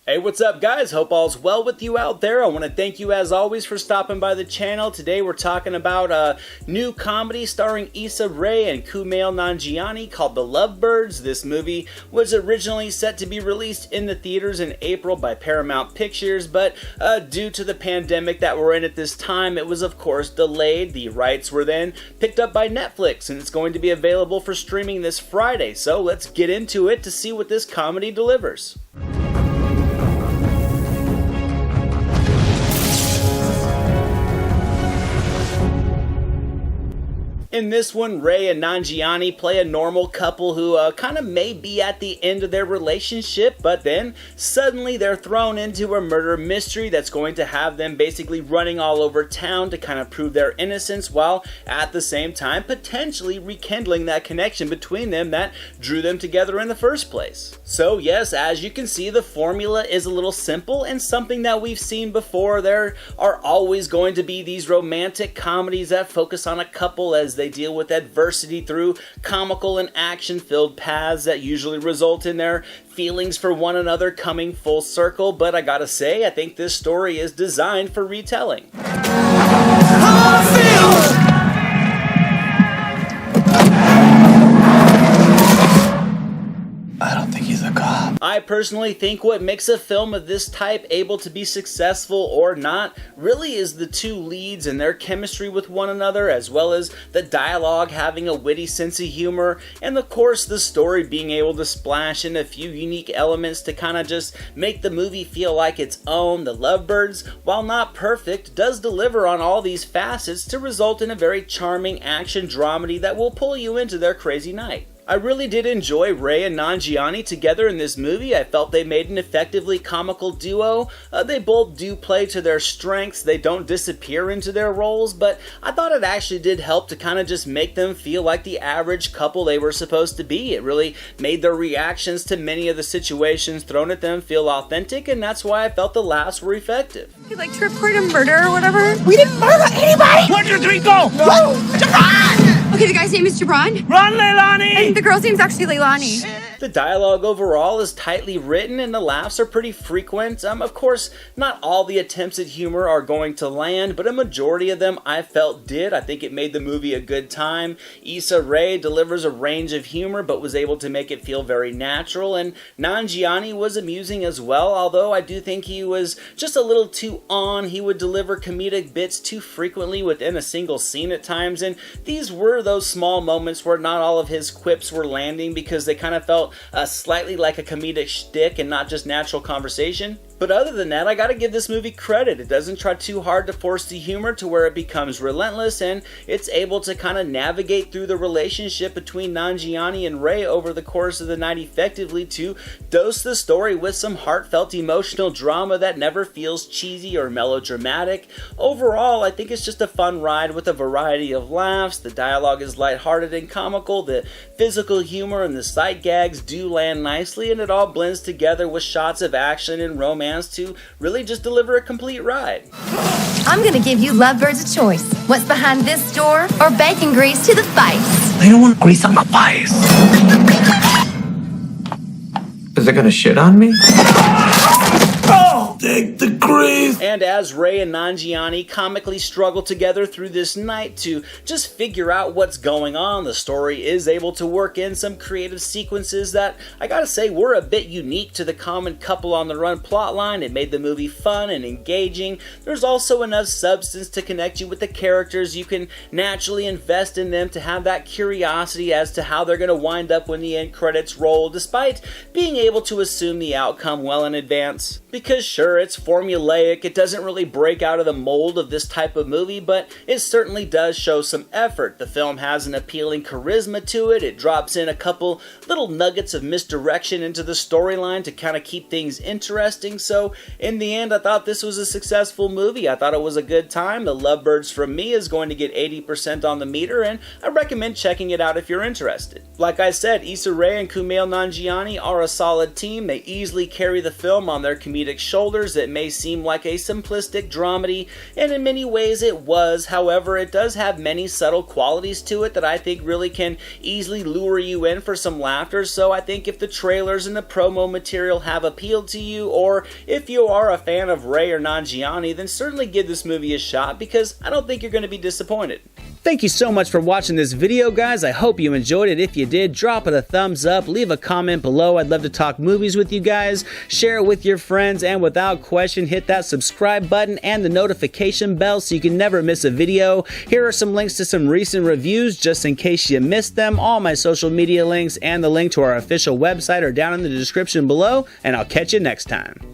Hey, what's up guys? Hope all's well with you out there. I want to thank you as always for stopping by the channel. Today we're talking about a new comedy starring Issa and Kumail Nanjiani called The Lovebirds. This movie was originally set to be released in the theaters in April by Paramount Pictures, but due to the pandemic that we're in at this time, it was of course delayed. The rights were then picked up by Netflix and it's going to be available for streaming this Friday. So let's get into it to see what this comedy delivers. In this one, Ray and Nanjiani play a normal couple who kind of may be at the end of their relationship, but then suddenly they're thrown into a murder mystery that's going to have them basically running all over town to kind of prove their innocence, while at the same time potentially rekindling that connection between them that drew them together in the first place. So yes, as you can see, the formula is a little simple and something that we've seen before. There are always going to be these romantic comedies that focus on a couple as they deal with adversity through comical and action-filled paths that usually result in their feelings for one another coming full circle. But I gotta say, I think this story is designed for retelling. I personally think what makes a film of this type able to be successful or not really is the two leads and their chemistry with one another, as well as the dialogue having a witty sense of humor, and of course the story being able to splash in a few unique elements to kind of just make the movie feel like its own. The Lovebirds, while not perfect, does deliver on all these facets to result in a very charming action dramedy that will pull you into their crazy night. I really did enjoy Ray and Nanjiani together in this movie. I felt they made an effectively comical duo. They both do play to their strengths. They don't disappear into their roles, but I thought it actually did help to kind of just make them feel like the average couple they were supposed to be. It really made their reactions to many of the situations thrown at them feel authentic, and that's why I felt the laughs were effective. You like to report a murder or whatever? We didn't murder anybody! 1, 2, 3, go! No! Jabron! Okay, the guy's name is Jabron. Run, Leilani! And the girl's name's actually Leilani. The dialogue overall is tightly written and the laughs are pretty frequent. Of course, not all the attempts at humor are going to land, but a majority of them I felt did. I think it made the movie a good time. Issa Rae delivers a range of humor, but was able to make it feel very natural, and Nanjiani was amusing as well, although I do think he was just a little too on. He would deliver comedic bits too frequently within a single scene at times, and these were those small moments where not all of his quips were landing because they kind of felt slightly like a comedic shtick and not just natural conversation. But other than that, I gotta give this movie credit. It doesn't try too hard to force the humor to where it becomes relentless, and it's able to kind of navigate through the relationship between Nanjiani and Ray over the course of the night effectively to dose the story with some heartfelt emotional drama that never feels cheesy or melodramatic. Overall, I think it's just a fun ride with a variety of laughs. The dialogue is lighthearted and comical, the physical humor and the sight gags do land nicely, and it all blends together with shots of action and romance to really just deliver a complete ride. I'm gonna give you Lovebirds a choice. What's behind this door or bacon grease to the face? I don't want grease on my face. Is it gonna shit on me? Oh, take the grease! And as Ray and Nanjiani comically struggle together through this night to just figure out what's going on, the story is able to work in some creative sequences that I gotta say were a bit unique to the common couple on the run plotline. It made the movie fun and engaging. There's also enough substance to connect you with the characters. You can naturally invest in them to have that curiosity as to how they're gonna wind up when the end credits roll, despite being able to assume the outcome well in advance. Because sure, it's formulaic, it doesn't really break out of the mold of this type of movie, but it certainly does show some effort. The film has an appealing charisma to it. It drops in a couple little nuggets of misdirection into the storyline to kind of keep things interesting. So in the end, I thought this was a successful movie. I thought it was a good time. The Lovebirds from me is going to get 80% on the meter, and I recommend checking it out if you're interested. Like I said, Issa Rae and Kumail Nanjiani are a solid team. They easily carry the film on their comedic shoulders. It may seem seem like a simplistic dramedy, and in many ways it was. However, it does have many subtle qualities to it that I think really can easily lure you in for some laughter. So I think if the trailers and the promo material have appealed to you, or if you are a fan of Ray or Nanjiani, then certainly give this movie a shot, because I don't think you're going to be disappointed. Thank you so much for watching this video, guys. I hope you enjoyed it. If you did, drop it a thumbs up, leave a comment below. I'd love to talk movies with you guys. Share it with your friends, and without question, hit that subscribe button and the notification bell so you can never miss a video. Here are some links to some recent reviews just in case you missed them. All my social media links and the link to our official website are down in the description below, and I'll catch you next time.